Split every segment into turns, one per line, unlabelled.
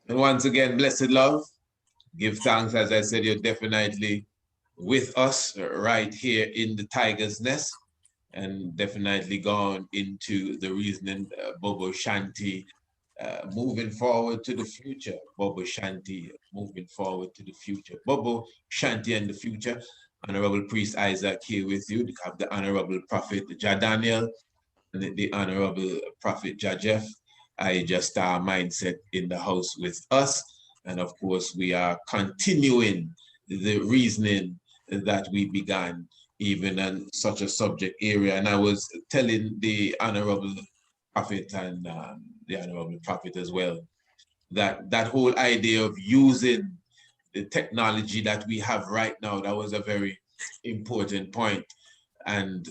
And once again, blessed love, give thanks. As I said, you're definitely with us right here in the Tiger's Nest, and definitely gone into the reasoning, Bobo Shanti, moving forward to the future. Bobo Shanti, moving forward to the future. Bobo Shanti and the future. Honorable Priest Isaac here with you. We have the Honorable Prophet Jadaniel and the Honorable Prophet Jajef. I just our mindset in the house with us. And of course, we are continuing the reasoning that we began even in such a subject area. And I was telling the Honorable Prophet and the Honorable Prophet as well, that that whole idea of using the technology that we have right now, that was a very important point. And,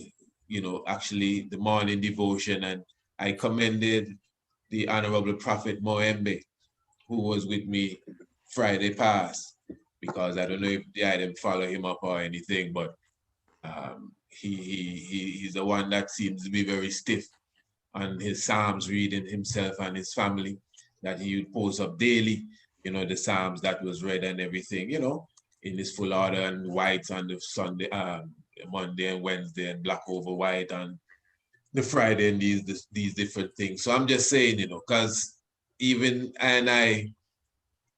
you know, actually the morning devotion, and I commended the Honorable Prophet Moembe, who was with me Friday past, because I don't know if I didn't follow him up or anything, but he's the one that seems to be very stiff on his Psalms reading himself and his family, that he would post up daily, you know, the Psalms that was read and everything, you know, in his full order, and white on the Sunday, Monday and Wednesday, and black over white on the Friday, and these different things. So I'm just saying, you know, because even I,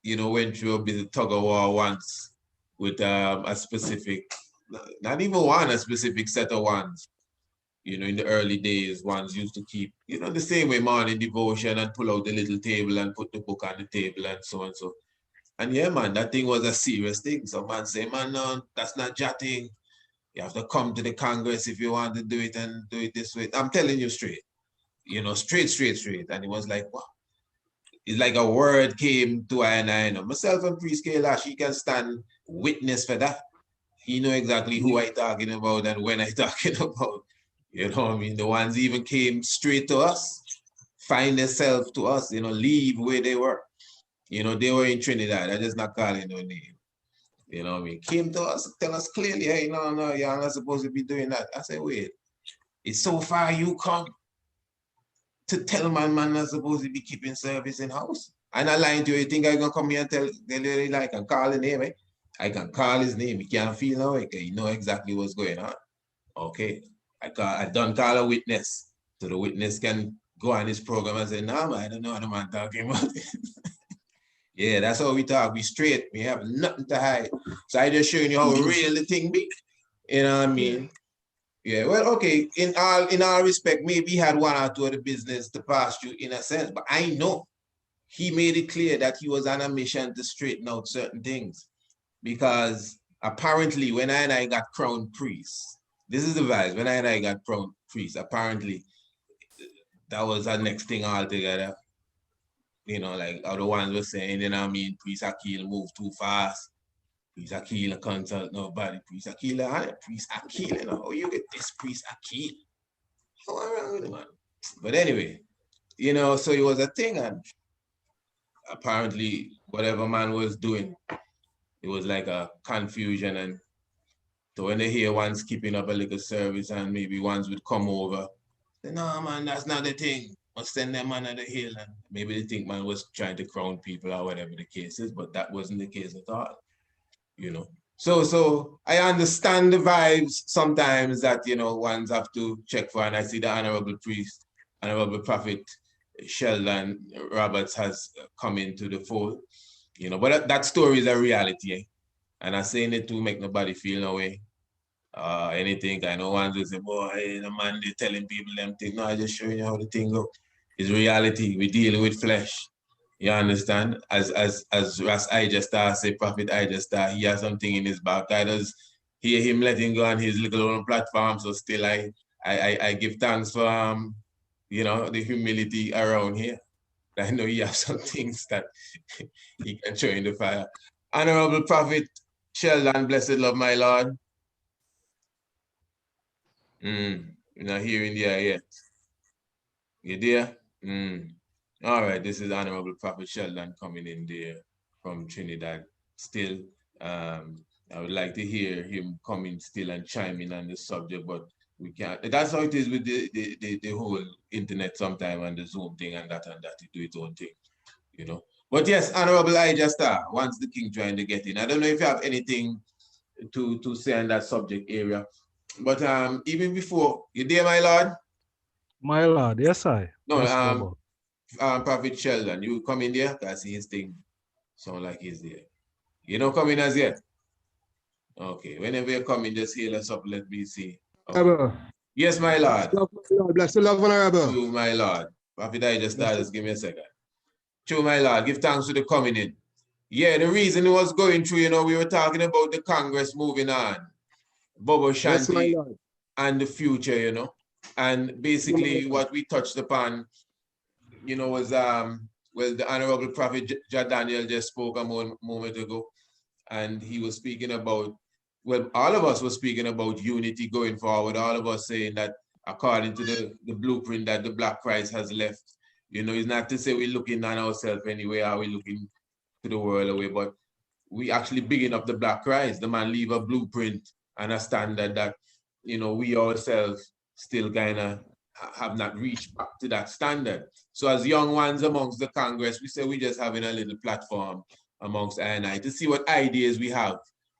you know, went through a bit of tug of war once with a specific, not even one, a specific set of ones. You know, in the early days, ones used to keep, you know, the same way, morning devotion, and pull out the little table and put the book on the table and so and so. And yeah, man, that thing was a serious thing. Some man say, man, no, that's not jotting. You have to come to the Congress if you want to do it, and do it this way. I'm telling you straight, you know, straight. And it was like, wow. It's like a word came to I, and I know. Myself and Priest Kailash, he can stand witness for that. He know exactly who I talking about and when I talking about. You know what I mean? The ones even came straight to us, find themselves to us, you know, leave where they were. You know, they were in Trinidad. I just not calling no name. You know what I mean? Came to us, tell us clearly, hey, no, you're not supposed to be doing that. I said, wait, it's so far you come to tell man not supposed to be keeping service in house. I'm not lying to you. You think I'm gonna come here and tell you like I can call his name, eh? I can call his name. He can't feel no way. You know exactly what's going on. Okay. I done call a witness. So the witness can go on this program and say, no, man, I don't know what the man talking about. Yeah, that's how we talk. We straight. We have nothing to hide. So I just showing you how real the thing be. You know what I mean? Yeah, well, okay. In all respect, maybe he had one or two of the business to pass through in a sense, but I know he made it clear that he was on a mission to straighten out certain things. Because apparently when I got crowned priest, this is the vibes, when I got crowned priest, apparently that was the next thing altogether. You know, like other ones were saying, you know what I mean, Priest Akil moved too fast. Priest Akil consult nobody. Priest Akil, Priest Akil, you know, how you get this Priest Akil? How wrong with the man? But anyway, you know, so it was a thing, and apparently whatever man was doing, it was like a confusion. And so when they hear one's keeping up a little service and maybe ones would come over, say, no, man, that's not the thing. Must send them man at the hill. And maybe they think man was trying to crown people or whatever the case is, but that wasn't the case at all, you know. So I understand the vibes sometimes that, you know, ones have to check for, and I see the Honorable Priest, Honorable Prophet Sheldon Roberts has come into the fold, you know, but that story is a reality, eh? And I'm saying it to make nobody feel no way. Anything. I know ones will say, boy, the man, they telling people them things. No, I just showing you how the thing go. It's reality. We're dealing with flesh. You understand? As Ras I just say, Prophet I just he has something in his back. I just hear him letting go on his little own platform. So still I give thanks for you know, the humility around here. I know he has some things that he can show in the fire. Honorable Prophet Sheldon, blessed love my Lord. You're not here in the air yet. You there? All right, this is Honorable Prophet Sheldon coming in there from Trinidad. Still, I would like to hear him coming still and chiming on the subject, but we can't. That's how it is with the whole internet sometime and the Zoom thing and that, it do its own thing, you know. But yes, Honorable Elijah Star, once the king trying to get in. I don't know if you have anything to say on that subject area. But even before, you there, my lord?
My lord, yes, I.
No,
yes, Bobo.
Prophet Sheldon, you come in there? Because his thing sound like he's there. You don't come in as yet? Okay, whenever you come in, just hail us up, let me see. Okay. Yes, my lord.
Bless the love, Honorable.
True, my lord. Prophet Elijah Star, just give me a second. True, my lord. Give thanks for the coming in. Yeah, the reason it was going through, you know, we were talking about the Congress moving on. Bobo, Shanti,
Yes,
and the future, you know. And basically what we touched upon, you know, was, well, the Honorable Prophet Daniel just spoke a moment ago. And he was speaking about, well, all of us were speaking about unity going forward. All of us saying that according to the blueprint that the Black Christ has left, you know, it's not to say we're looking on ourselves anyway, are we looking to the world away, but we actually bigging up the Black Christ. The man leave a blueprint and a standard that, you know, we ourselves still kind of have not reached back to that standard. So as young ones amongst the Congress, we say we're just having a little platform amongst I and I to see what ideas we have,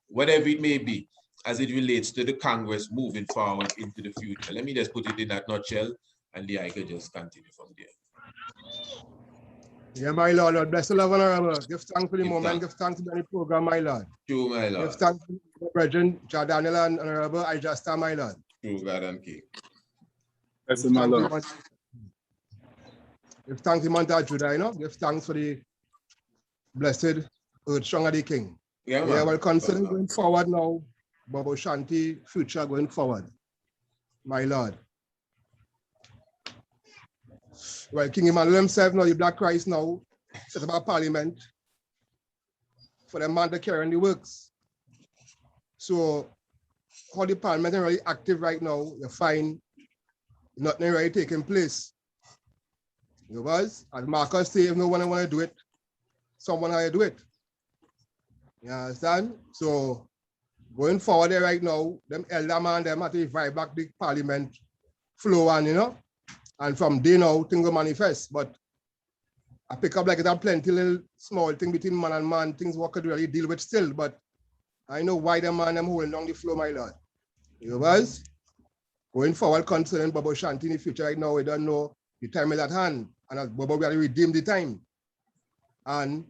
whatever it may be, as it relates to the Congress moving forward into the future. Let me just put it in that nutshell, and I could just continue from there.
Yeah, my Lord, Lord bless the love, Honorable. Give thanks for the
Give
moment,
thanks.
give thanks to the program, my Lord.
True, my Lord.
Give thanks to the Brethren, Daniel and Honorable Elijah Star, my Lord.
True, God and King.
That's my Lord.
Give thanks to Monta Judah, you know. Give thanks for the blessed earth strong of the King.
Yeah,
Yeah, well, concerning going forward now, Bobo Shanti, future going forward, my Lord. Well, King Emmanuel himself now, the Black Christ now, set up a parliament for the man to carry on the works. So, how the parliament is really active right now, you find nothing really taking place. You was, as Marcus say, if no one want to do it, someone has to do it. You understand? So, going forward there right now, them elder man, them have to revive back the parliament flow on, you know? And from there now, things will manifest. But I pick up like that plenty little small thing between man and man, things we could really deal with still. But I know why the man them holding down the flow, my Lord. You was going forward concerning Bobo Shanti in the future right now, we don't know the time is at hand. And as Bobo, we have to redeem the time. And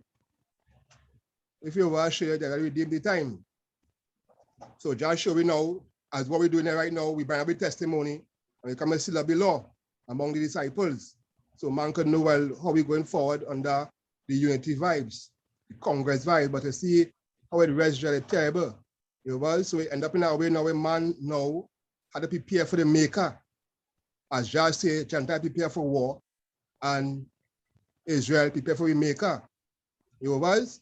if you were sure, they're going to redeem the time. So just show we now, as what we're doing right now, we bring up a testimony and we come and seal up the law among the disciples. So man can know well how we're going forward under the unity vibes, the Congress vibe, but to see how it rests really terrible. You know, so we end up in a way now where man now had to prepare for the maker. As just say, Gentile prepare for war and Israel prepare for the maker. You know, as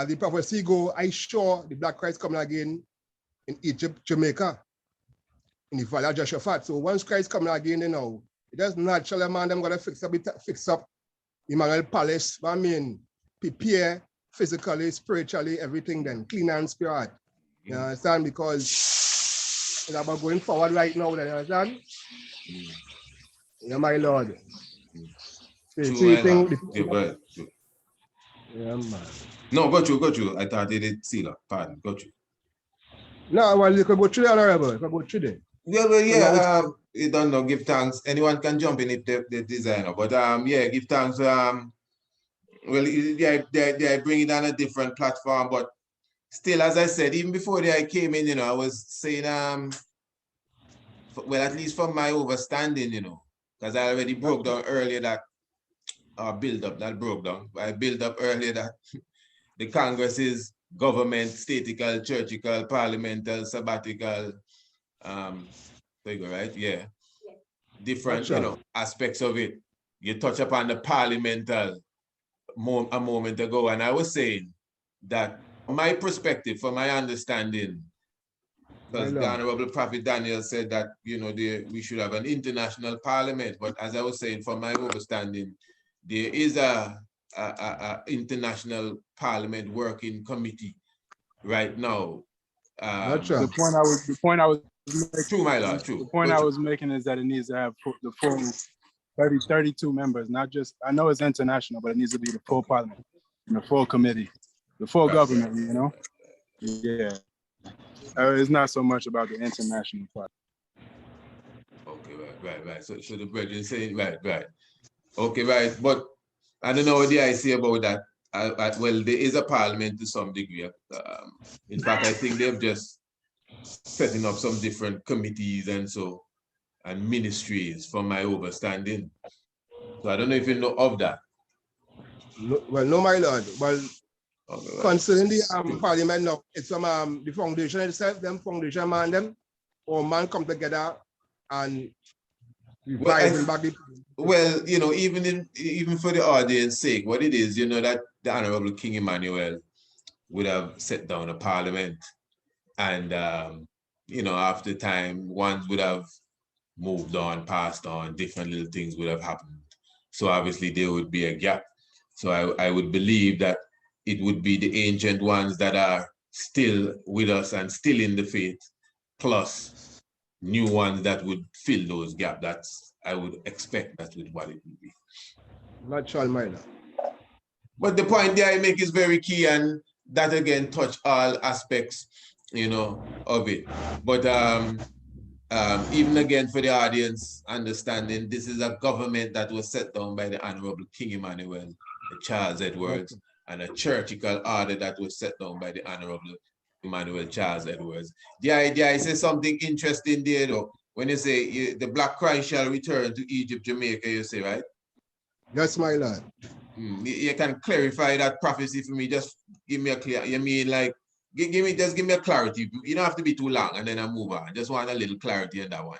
the prophecy go, I sure the Black Christ coming again in Egypt, Jamaica, in the Valley of Joshua. So once Christ coming again, you know, it does naturally, man, them gonna fix up Emmanuel Palace. I mean, prepare physically, spiritually, everything then, clean and spirit. You understand? Because it's about going forward right now, you understand? Yeah, my Lord.
Yeah,
man.
No, got you. I thought they did seal up. Pardon, got you.
No, well, you could go through the Honorable. You could go through there.
Yeah, well, yeah, you don't know, give thanks. Anyone can jump in if the designer, but yeah, give thanks. Well, they're bringing on a different platform, but still, as I said, even before I came in, you know, I was saying, well, at least from my understanding, you know, because I already broke down earlier that, I built up earlier that the Congress is government, statical, churchical, parliamental, sabbatical, right? Yeah. Different, you know, aspects of it. You touch upon the parliamental a moment ago, and I was saying that from my perspective, from my understanding, because the Honorable Prophet Daniel said that, you know, we should have an international parliament, but as I was saying, from my understanding, there is a international parliament working committee right now.
The point I was making,
true, my Lord, true.
The point I was making is that it needs to have the full 32 members, not just, I know it's international, but it needs to be the full parliament. the full committee, the full government, you know? Yeah. It's not so much about the international part.
Okay, right. So the brethren saying, right. Okay, right. But I don't know what I say about that. Well, there is a parliament to some degree. In fact, I think they've just setting up some different committees and ministries from my understanding. So I don't know if you know of that.
No, well, no, my lord. Well,
Okay, right.
concerning the parliament now, it's from the foundation itself, them foundation man, them, or man come together and reviving back the.
Well, you know, even for the audience sake, what it is, you know, that the Honorable King Emmanuel would have set down a parliament, and you know, after time, ones would have moved on, passed on, different little things would have happened. So obviously there would be a gap. So I would believe that it would be the ancient ones that are still with us and still in the faith, plus new ones that would fill those gaps. I would expect that's what it would be.
Natural minor.
But the point there I make is very key, and that again touch all aspects, you know, of it. But even again for the audience understanding, this is a government that was set down by the Honorable King Emmanuel Charles Edwards, and a churchical order that was set down by the Honorable Emmanuel Charles Edwards. The idea is something interesting there though. When you say the Black Christ shall return to Egypt, Jamaica, you say, right?
Yes, my lord.
You can clarify that prophecy for me. Just give me a clear, you mean like, give me a clarity. You don't have to be too long and then I move on. I just want a little clarity on that one.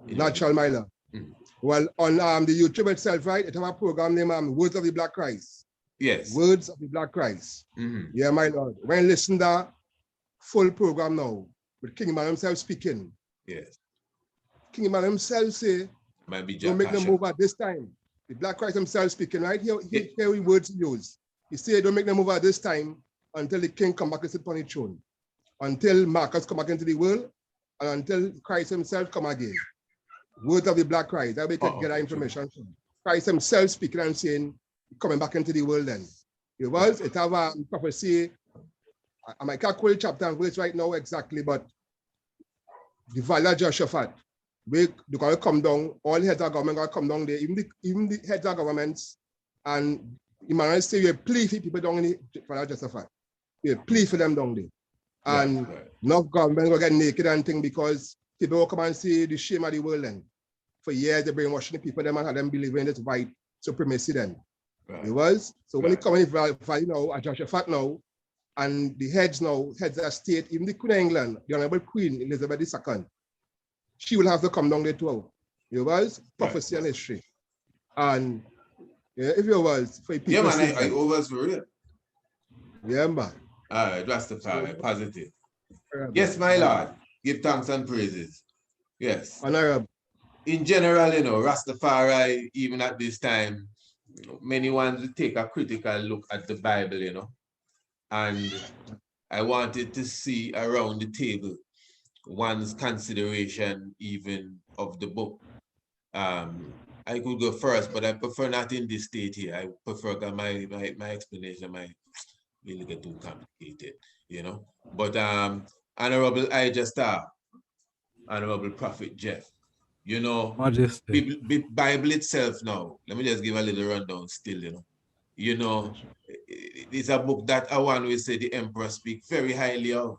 Natural minor. Well, on the YouTube itself, right? It have a program named Words of the Black Christ.
Yes.
Words of the Black Christ. Yeah, my lord. When you listen to that full program now, with King Emmanuel himself speaking.
Yes.
King Emmanuel himself say, don't make them move at this time. The Black Christ himself speaking, right? Here we words he use. He say, don't make them move at this time until the king come back and sit upon the throne. Until Marcus come back into the world, and until Christ himself come again. Words of the Black Christ. That we can get that information from. Christ himself speaking and saying, coming back into the world then. It have a prophecy. I might can't quote chapter and verse right now exactly, but the Valley of Jehoshaphat, they're going to come down, all the heads of government are going to come down there, even the heads of governments, and Emmanuel say you plea for people down in the Valley of Jehoshaphat. You plea for them down there. And enough government will get naked and thing because people will come and see the shame of the world then. For years, they're brainwashing the people them and have them believing in this white supremacy then. So when it comes in the Valley now, at Jehoshaphat now, and the heads of state, even the Queen of England, the Honorable Queen Elizabeth II, she will have to come down there too. Prophecy and history. And if you was for people.
Yeah, man, I overs for real.
Yeah, man.
All right, Rastafari, positive. Yes, my Lord, give thanks and praises. Yes.
Honorable.
In general, you know, Rastafari, even at this time, many ones will take a critical look at the Bible, you know. And I wanted to see around the table one's consideration even of the book. I could go first, but I prefer not in this state here. I prefer my explanation might really get too complicated, you know. But Honorable Elijah Star, Honorable Prophet Jeff, you know, Bible itself now, let me just give a little rundown still, you know. You know, it's a book that I want to say the Emperor speak very highly of.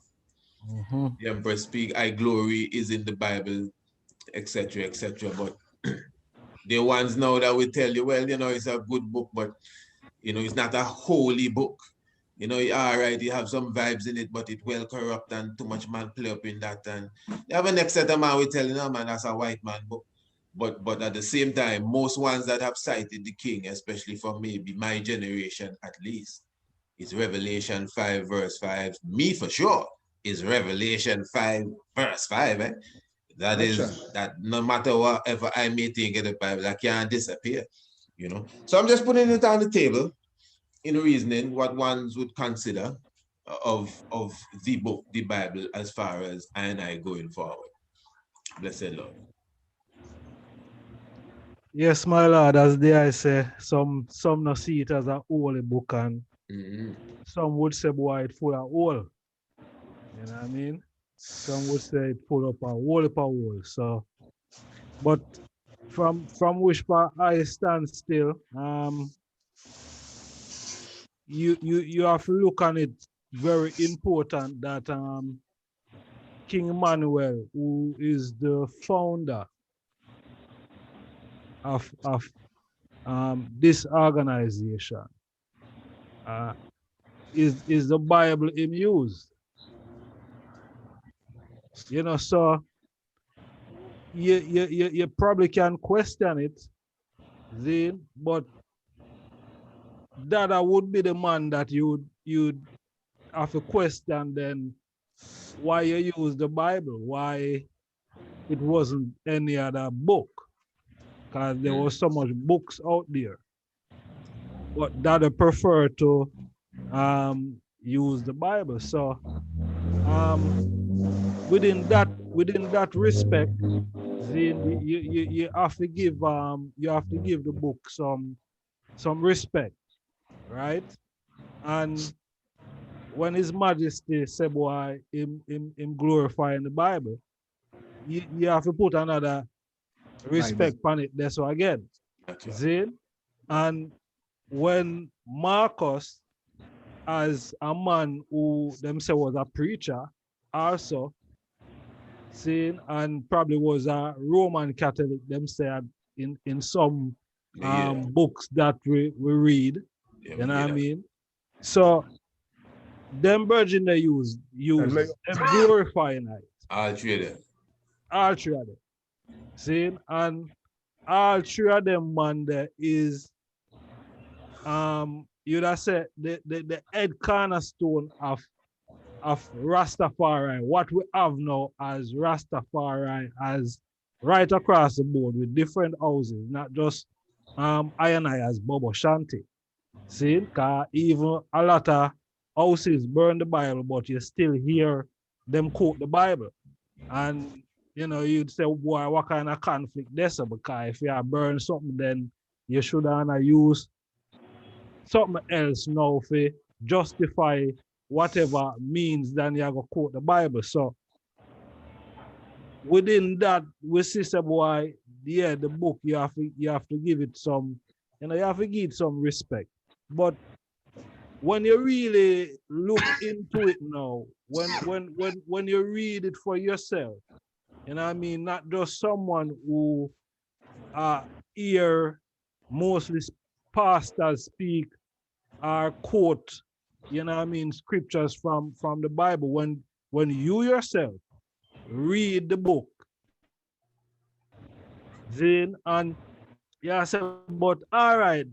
The Emperor speak, I glory is in the Bible, etc., etc. But the ones now that will tell you, well, you know, it's a good book, but, you know, it's not a holy book. You know, all right, you have some vibes in it, but it well corrupt and too much man play up in that. And you have a next set of man will tell you, no, man, that's a white man book. But at the same time, most ones that have cited the king, especially from maybe my generation at least, is Revelation 5 verse 5. Me for sure is Revelation 5 verse 5. Eh? That is that no matter whatever I may think of the Bible, I can't disappear. You know. So I'm just putting it on the table in reasoning what ones would consider of the book, the Bible, as far as I and I going forward. Blessed Lord.
Yes, my Lord, as I say, some not see it as a holy book and Some would say, boy, it full of hole. You know what I mean? Some would say it full up a hole. So, but from which part I stand still, you have to look on it very important that King Emmanuel, who is the founder of this organization, is the Bible him used. You know, so you probably can question it, then, but that would be the man that you'd have a question then why you use the Bible, why it wasn't any other book, because there was so much books out there, but that I prefer to use the Bible. So within that respect, then you have to give the book some respect, right? And when His Majesty said, boy, him glorifying the Bible, you have to put another respect on it. That's what again. See? And when Marcus, as a man who themselves was a preacher, also, see, and probably was a Roman Catholic themselves in some books that we read, you know what I mean? So them virgin they use them glorifying it.
All three of them.
All three of them. See, and all three of them, man, there is you'd have said the head cornerstone of Rastafari, what we have now as Rastafari, as right across the board with different houses, not just I and I as Bobo Shanti. See, because even a lot of houses burn the Bible, but you still hear them quote the Bible. And you know, you'd say, boy, what kind of conflict this? Because if you burn something, then you should have used something else now to justify whatever means then you go quote the Bible. So within that, we see say, boy, yeah, the book you have to give it some, you have to give it some respect. But when you really look into it now, when you read it for yourself, you know what I mean, not just someone who hear mostly pastors speak or quote, you know what I mean, scriptures from the Bible. When you yourself read the book, then and yeah, I said, but all right,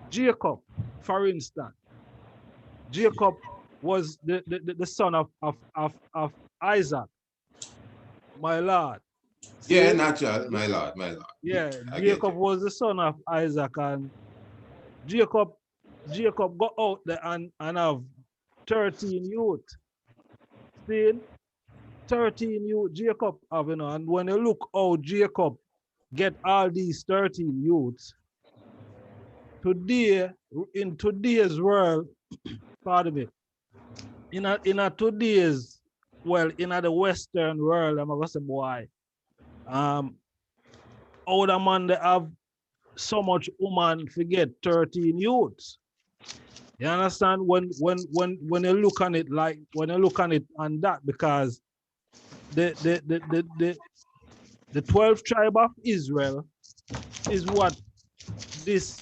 Jacob, for instance, Jacob was the son of Isaac, my Lord.
Yeah, natural, my Lord.
Yeah, Jacob was the son of Isaac, and Jacob got out there and have 13 youth. See, 13 youth Jacob have, and when you look how Jacob get all these 13 youths, today, in today's world, pardon me, in a today's, well, in the Western world, I'm gonna say, boy, older man they have so much woman forget 13 youths. You understand? When you look on it on that, because the 12th tribe of Israel is what this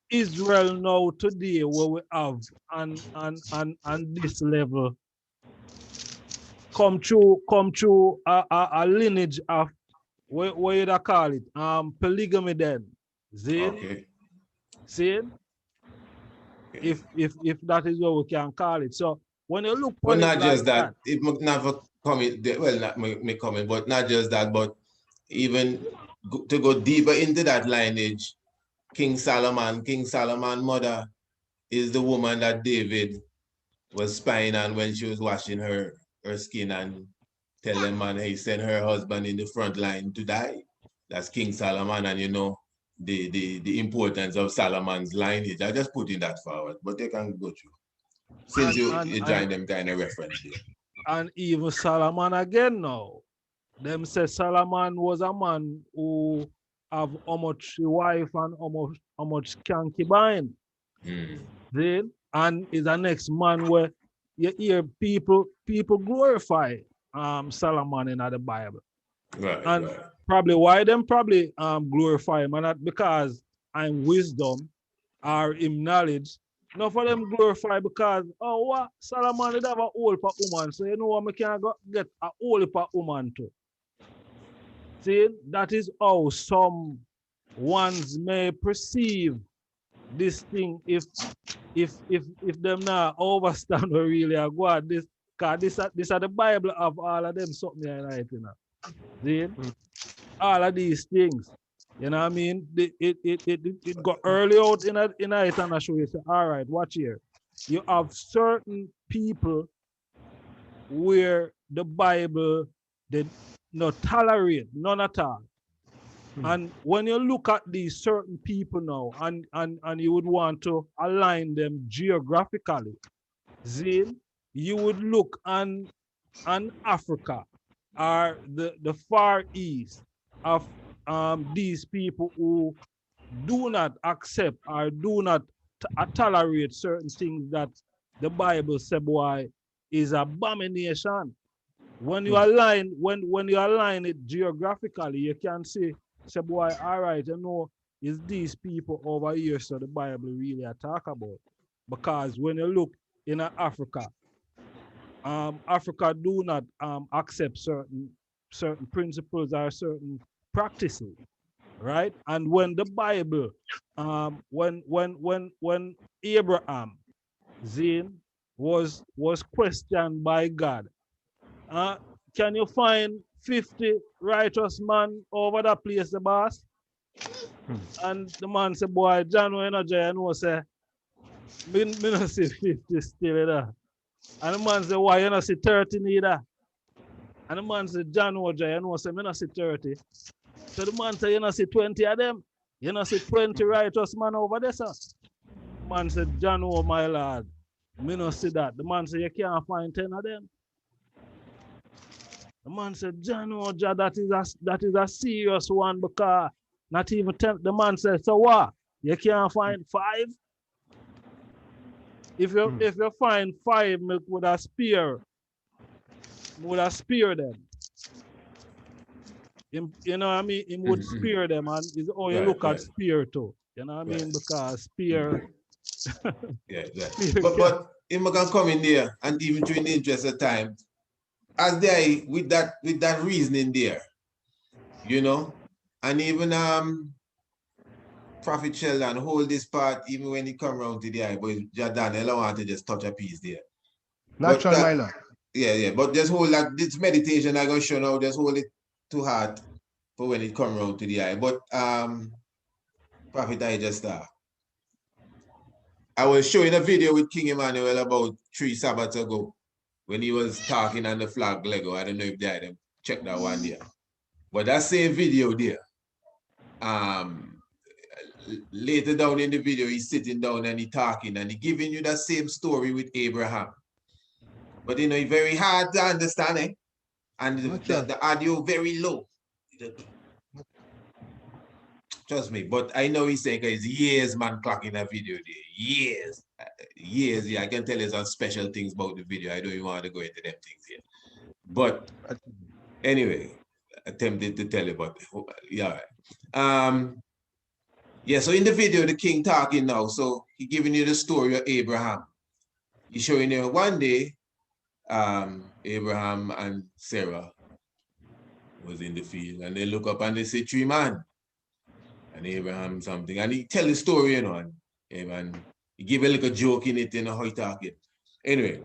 Israel now today where we have on this level come through a lineage of what you call it? Polygamy then. See?
Okay.
See? If that is what we can call it. So when you look
But not
it
just
like
that, it never comment, well, not me comment, but not just that, but even to go deeper into that lineage, King Solomon's mother is the woman that David was spying on when she was washing her skin and tell them, man, he sent her husband in the front line to die. That's King Solomon, and the importance of Solomon's lineage. I just put in that forward, but they can go through. Since you join them kind of reference there.
And even Solomon again now. Them say Solomon was a man who have how much wife and how much concubine. Then and is the next man where you hear people glorify Solomon in the Bible.
Right,
and
right.
probably why them probably glorify him, and not because I'm wisdom or him knowledge. No, for them glorify because, oh, what? Solomon did have a whole pa woman, so you know what, I can go get a whole pa woman too. See, that is how some ones may perceive this thing if them not overstand or really are go this, because this are the Bible of all of them something like you know. See? All of these things. You know what I mean? It got early out in it and I show you, say, all right, watch here. You have certain people where the Bible did not tolerate, none at all. And when you look at these certain people now, and you would want to align them geographically, then you would look on Africa or the Far East of these people who do not accept or do not tolerate certain things that the Bible said, boy, is abomination. When you align, when you align it geographically, you can say boy, all right, you know, it's these people over here, so the Bible really talk about. Because when you look in Africa, Africa do not accept certain principles or certain practices, right? And when the Bible, when Abraham, Zane, was questioned by God, can you find 50 righteous man over that place, the boss? And the man said, boy, John, you know, say, me no see 50 still there. And the man said, why you not see 30 neither? And the man said, John, you know, say, me not see 30. So the man said, you not see 20 of them? You not see 20 righteous man over there, sir? The man said, John, oh my lord, me not see that. The man said, you can't find 10 of them. The man said, John, oh, that is a serious one because not even 10. The man said, so what? You can't find 5? If you find 5, me would have spear them. Him, you know what I mean? He would spear them, and is how you look at spear too. You know what I mean? Because spear.
Yeah, exactly. But him can come in there, and even during the interest of time, as they with that reasoning there, you know, and even Prophet Sheldon hold this part even when he come around to the eye, but Jordan, I don't want to just touch a piece there.
Natural, my lord.
Yeah, but just hold that this meditation I'm gonna show now, just hold it to heart for when it come around to the eye. But Prophet I just I was showing a video with King Emmanuel about 3 Sabbaths ago when he was talking on the flag Lego. I don't know if they had them check that one there. But that same video there, later down in the video, he's sitting down and he's talking and he's giving you that same story with Abraham. But you know, it's very hard to understand, eh? And the audio very low. Trust me, but I know he's saying it's years, man, clocking that video there. Years. Yeah, I can tell you some special things about the video. I don't even want to go into them things here. But anyway, attempted to tell you about it. Yeah. Yeah, so in the video, the king talking now. So he giving you the story of Abraham. He's showing you one day, Abraham and Sarah was in the field, and they look up and they say 3 man. And Abraham something, and he tell the story, you know, and he give a little joke in it, you know, how he talking. Anyway,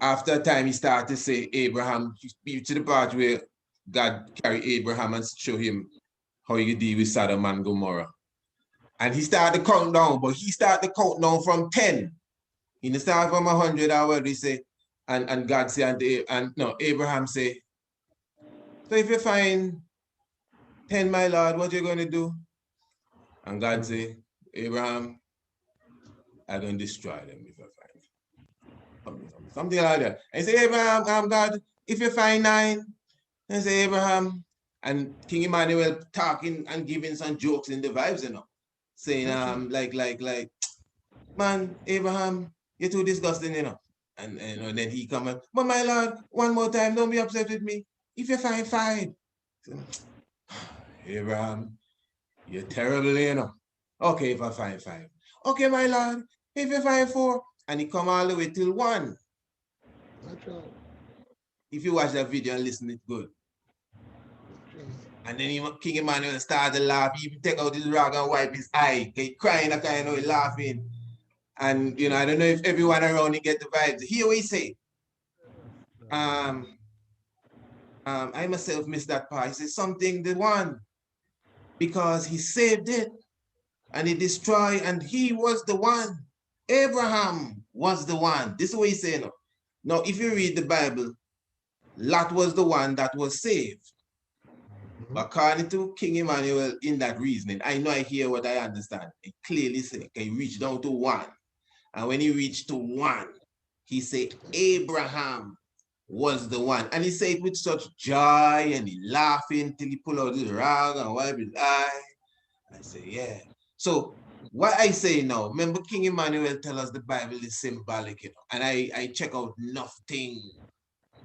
after a time, he started to say Abraham, to the part where God carry Abraham and show him how you deal with Sodom and Gomorrah. And he started to count down, but he started to count down from 10. He didn't start from 100 or what he say, and God say, Abraham say, so if you find 10, my Lord, what you going to do? And God say, Abraham, I'm going to destroy them if I find them. Something like that. And he say, Abraham, God, if you find 9, and say, Abraham, and King Emmanuel talking and giving some jokes in the vibes, you know, saying, like, man, Abraham, you're too disgusting, you know. And then he come up, but my Lord, one more time, don't be upset with me. If you find 5, so, Abraham, you're terrible, you know. Okay, if I find 5. Okay, my Lord, if you find 4, and he come all the way till 1. If you watch that video and listen, it's good. And then King Emmanuel started to laugh. He even take out his rag and wipe his eye. He crying, he laughing. And, you know, I don't know if everyone around him get the vibes. Here we say, I myself missed that part. He said something, the one, because he saved it and he destroyed, and he was the one. Abraham was the one. This is what he's saying. Now, if you read the Bible, Lot was the one that was saved. But according to King Emmanuel, in that reasoning, I know I hear what I understand. It clearly says, he reached down to 1. And when he reached to 1, he said, Abraham was the one. And he said it with such joy, and he laughing till he pull out his rag and wipe his eye. I say, yeah. So what I say now, remember King Emmanuel tell us the Bible is symbolic, you know, and I check out nothing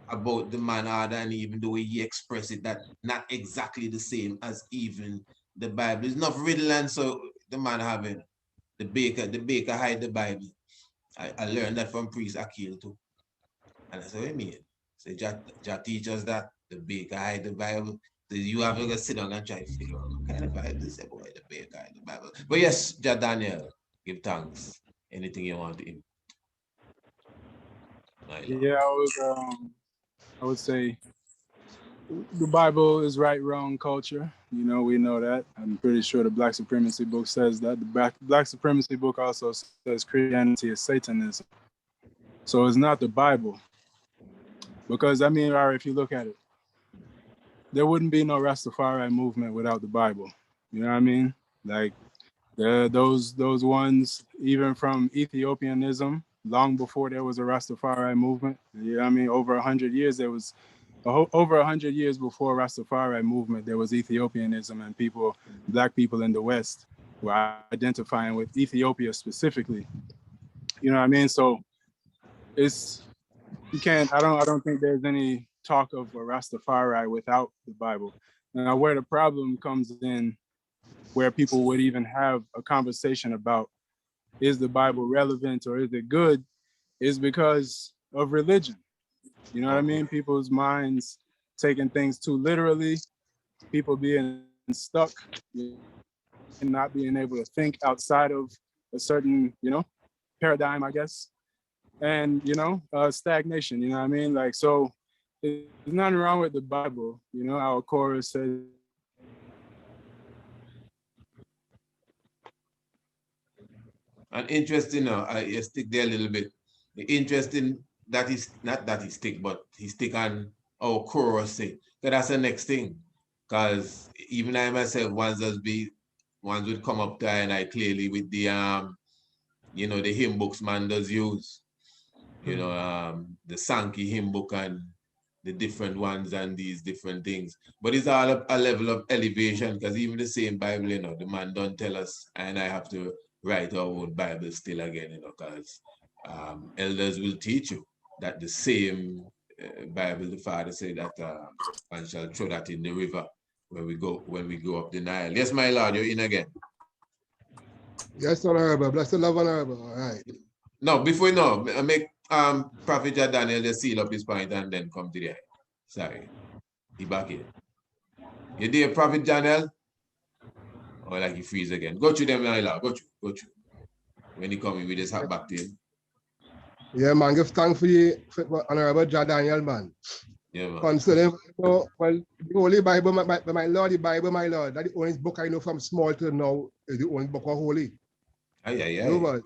about the man other, and even the way he expressed it, that not exactly the same as even the Bible. It's not riddle, and so the man having the baker hide the Bible. I learned that from Priest Akil too. And I said, what do you mean? So Jah teach us that the baker hide the Bible. So you have to go sit down and try to figure out what kind of Bible this is, boy, the baker hide the Bible. But yes, Jah Daniel, give thanks. Anything you want to him.
Yeah, I would say the Bible is right, wrong culture. You know, we know that. I'm pretty sure the Black Supremacy book says that. The Black Supremacy book also says Christianity is Satanism. So it's not the Bible. Because, I mean, if you look at it, there wouldn't be no Rastafari movement without the Bible. You know what I mean? Like, those ones, even from Ethiopianism, long before there was a Rastafari movement. You know what I mean? Over 100 years, there was over 100 years before Rastafari movement, there was Ethiopianism, and Black people in the West were identifying with Ethiopia specifically. You know what I mean? So you can't. I don't think there's any talk of a Rastafari without the Bible. Now, where the problem comes in, where people would even have a conversation about, is the Bible relevant or is it good, is because of religion. You know what I mean? People's minds taking things too literally, people being stuck and not being able to think outside of a certain, paradigm, I guess. And, stagnation, you know what I mean? Like, so there's nothing wrong with the Bible. You know, our chorus says,
and interesting, I stick there a little bit. Interesting that is not that he stick, but he stick on our chorus say. So that's the next thing. Because even I myself, ones would come up to and I clearly with the the hymn books man does use. The Sankey hymn book and the different ones and these different things. But it's all a level of elevation, because even the same Bible, the man don't tell us, and I have to write our own Bible still again, because elders will teach you that the same Bible, the Father said that and shall throw that in the river when we go up the Nile. Yes, my Lord, you're in again.
Yes, Honorable. Bless the love, Honorable. All right.
No, before I make Prophet Daniel just seal up his point and then come to the end. Sorry. He back here. You there, Prophet Daniel? Or like he freeze again. Go to them, my Lord. Go to. When he come in, we just have back to him.
Yeah, man. Give thanks for Honorable Daniel, man.
Yeah, man.
Concerning, the Holy Bible, my Lord, the Bible, my Lord, that's the only book I know from small to now is the only book of Holy.
No,
but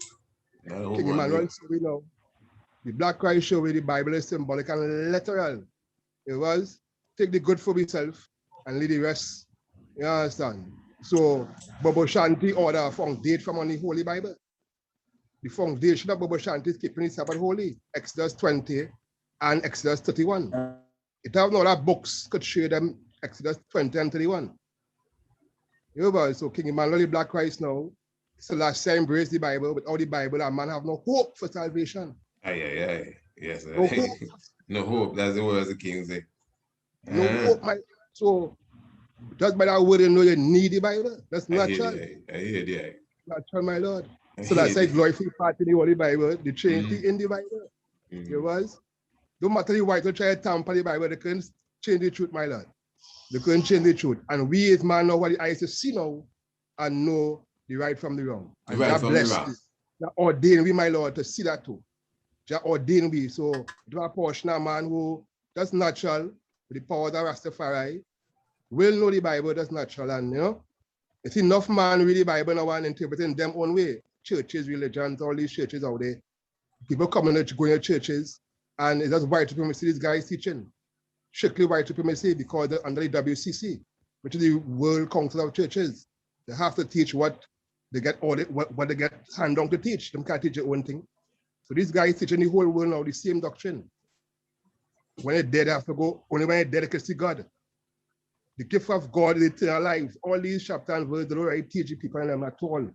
King Emmanuel, we know the Black Christ show where the Bible is symbolic and literal. It was take the good for yourself and leave the rest. You understand? So Bobo Shanti order a foundation from on the Holy Bible. The foundation of Bobo Shanti is keeping the Sabbath holy, Exodus 20 and Exodus 31. It have no other books could show them Exodus 20 and 31. You know, so King Emmanuel, the Black Christ now, so last time embrace the Bible, but all the Bible, and man have no hope for salvation.
Aye. Yes.
No hope.
No hope. That's the word the king say.
No hope, my. So just by that word, you know you need the Bible. That's natural.
I hear you.
Natural, my Lord. So that's a glorify part in the Holy Bible, the Trinity in the Bible. You was. Don't matter the white to try to tamper the Bible, they couldn't change the truth, my Lord. They couldn't change the truth. And we as man know what the eyes to see now and know the right from the wrong. And
right
that
from
blessed
the wrong.
That ordained we, my Lord, to see that too. That ordained we. So do a portion of man who that's natural with the power of Rastafari will know the Bible, that's natural. And you know, it's enough man read the Bible now and interpreting them own way. Churches, religions, all these churches out there. People coming to going to churches, and it's just white supremacy this guy is teaching. Strictly white supremacy because they're under the WCC, which is the World Council of Churches. They have to teach what they get audit, what they get hand down to teach. They can't teach their own thing. So these guys teaching the whole world now the same doctrine. When they're dead, they have to go, only when they're dead, they can see God. The gift of God is eternal life. All these chapters and verses, they don't really teach people them at all.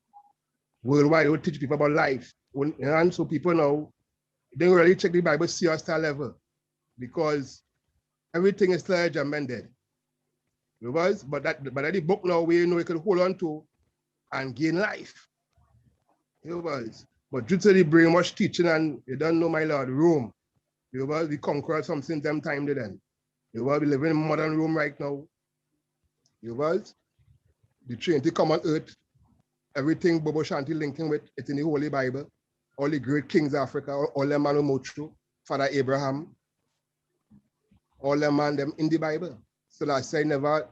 Worldwide, they don't teach people about life. And so people now, they don't really check the Bible serious level because everything is still amended. But the book now we know we can hold on to and gain life. But due to the brainwash teaching and you don't know, my Lord, Rome. We conquered something them time to then. We live in modern Rome right now. The Trinity come on earth. Everything Bobo Shanti linking with it in the Holy Bible. All the great kings of Africa, all them man Mochu, Father Abraham, all them man them in the Bible. So last say never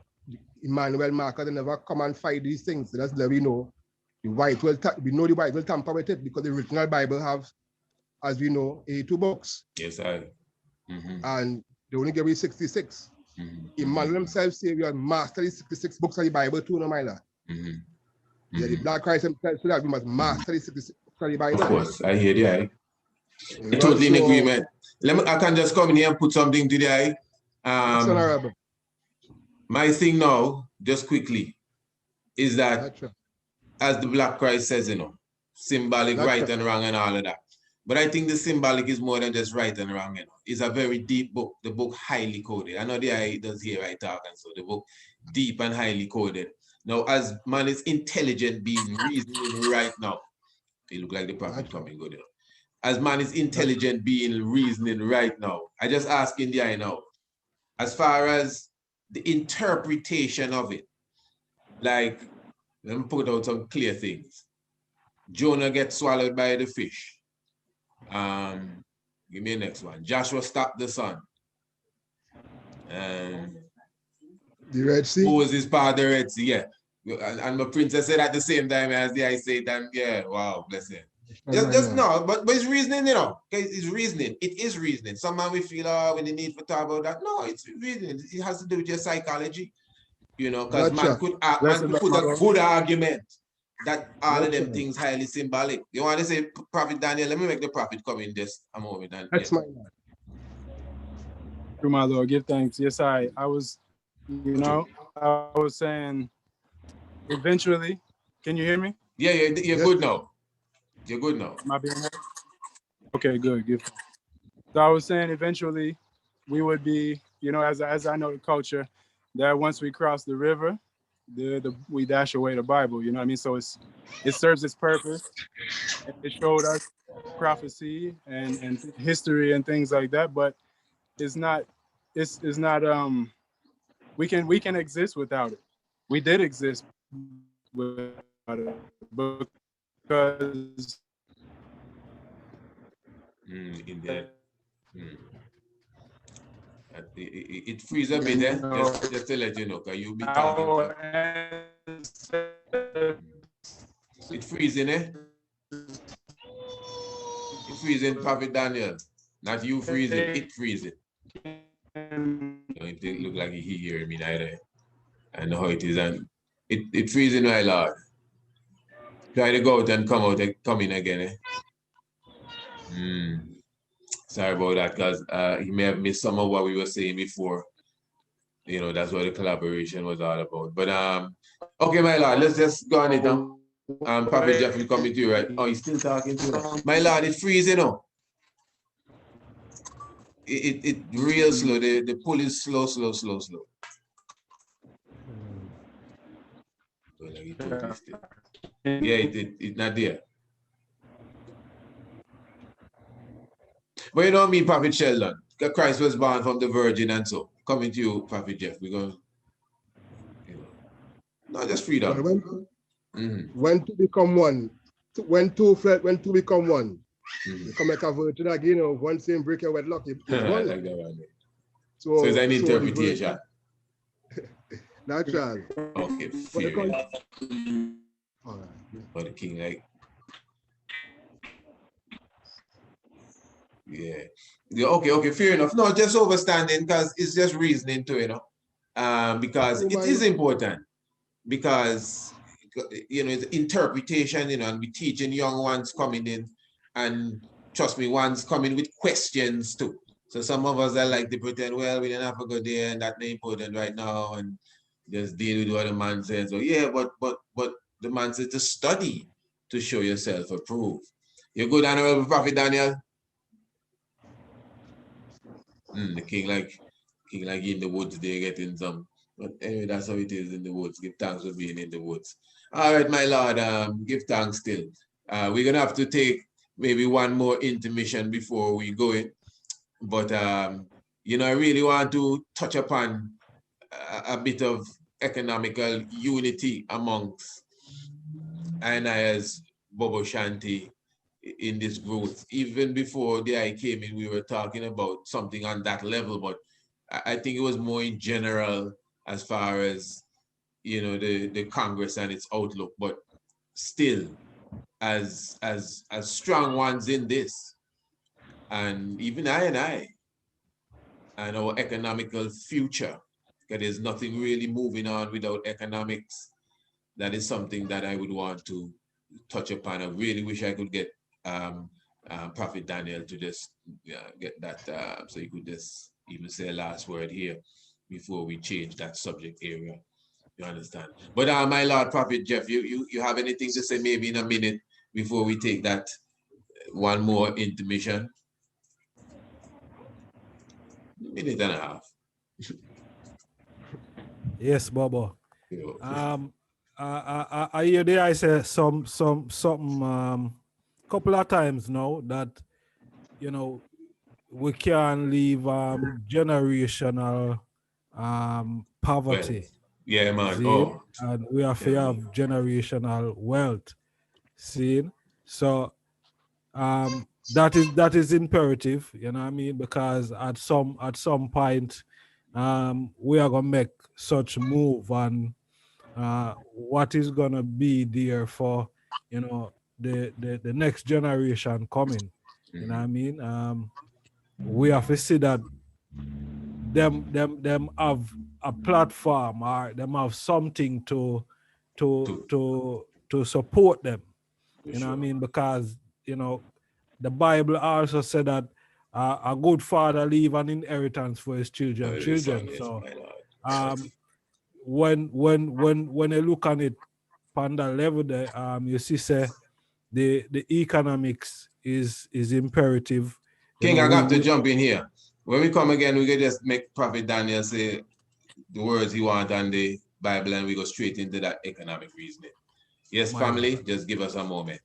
Emmanuel Marker, they never come and fight these things. So that's let we know. The white will we know the white will tamper with it because the original Bible have, as we know, 82 books.
Yes, I.
And they only give you 66. Emmanuel himself say we are master 66 books of the Bible too, no my lord. Yeah, the Black Christ himself so that we must master the 66 books of the Bible.
Of course, I hear the eye. Totally in agreement. I can just come in here and put something to the eye.
Honorable.
My thing now, just quickly, is that as the Black Christ says, you know, symbolic right and wrong and all of that. But I think the symbolic is more than just right and wrong, you know. It's a very deep book, the book highly coded. I know the eye does hear I talk, and so the book deep and highly coded. Now, as man is intelligent being, reasoning right now, it look like the prophet coming good. As man is intelligent being, reasoning right now, I just ask in the eye now, as far as the interpretation of it, like, let me put out some clear things. Jonah gets swallowed by the fish. Give me the next one. Joshua stopped the sun.
The Red Sea?
Who was his part of the Red Sea? Yeah. And my princess said at the same time as the I say that, yeah, wow, bless him. Just no, but it's reasoning, you know. It's reasoning. It is reasoning. Some man we feel, oh, we need to talk about that. No, it's reasoning. It has to do with your psychology. You know, because man could put a good argument that all of them things highly symbolic. You want to say Prophet Daniel? Let me make the prophet come in just a moment. And,
that's my
Through my Lord, give thanks. Yes, I was, you know, I was saying eventually, can you hear me?
Yeah, you're good now. You're good now.
Am I being heard? Okay, good. So I was saying eventually we would be, you know, as I know the culture, that once we cross the river, we dash away the Bible, you know what I mean? So it serves its purpose. It showed us prophecy and history and things like that, but it's not we can exist without it. We did exist without it because
it frees a bit there, just to let you know, because you'll be talking. It freezing, eh? It freezing, Prophet Daniel. Not you freezing, it freezing. It look like he hearing me neither. I know how it is, and It freezing, my lord. Try to go out and come in again. Eh? Sorry about that, because he may have missed some of what we were saying before. You know, that's what the collaboration was all about. But okay, my lord, let's just go on it now. Prophet Jeff will come to you, right? Oh, he's still talking to you. My lord, it's freezing now. It real slow. The pull is slow. Yeah, it's not there. But you know me, Prophet Sheldon. Christ was born from the Virgin, and so coming to you, Prophet Jeff. We're going, you know, not just freedom.
When two become one, when two become one, you come like a virgin again, you know, one same break your wedlock. One.
Like that one.
So
it's an interpretation.
Natural.
Okay, fair enough.
All right.
But the king, like, yeah, okay, fair enough. No, just overstanding, because it's just reasoning to, you know, because it is important, because, you know, it's interpretation, you know, and we teaching young ones coming in, and trust me, ones coming with questions too. So some of us are like to pretend, well, we didn't have to go there, and that's not important right now, and just deal with what the man says. So yeah, but the man says to study to show yourself approved. You're good, Honorable Prophet Daniel? The king like in the woods, they're getting some. But anyway, that's how it is in the woods. Give thanks for being in the woods. All right, my lord, give thanks still. We're gonna have to take maybe one more intermission before we go in. But you know, I really want to touch upon a bit of economical unity amongst and I as Bobo Shanti in this growth. Even before the I came in, we were talking about something on that level, but I think it was more in general as far as, you know, the Congress and its outlook, but still as strong ones in this, and even I and our economical future, because there's nothing really moving on without economics. That is something that I would want to touch upon. I really wish I could get Prophet Daniel to just get that, so you could just even say a last word here before we change that subject area. You understand? But my Lord Prophet Jeff, you have anything to say maybe in a minute before we take that one more intermission? Minute and a half.
Yes, Bobo. I hear the I say something couple of times now that, you know, we can't leave generational poverty.
Yeah, man.
See? And we have to have generational wealth. See? So that is imperative, you know what I mean? Because at some point we are gonna make such move, and what is gonna be there for, you know, the next generation coming. You know what I mean? We have to see that them have a platform, or them have something to support them. You know what I mean? Because, you know, the Bible also said that a good father leave an inheritance for his children. So when you look on it on that level there, you see say the economics is imperative.
King, I got to jump in here. When we come again, we can just make Prophet Daniel say the words he wants on the Bible, and we go straight into that economic reasoning. Yes, family, just give us a moment.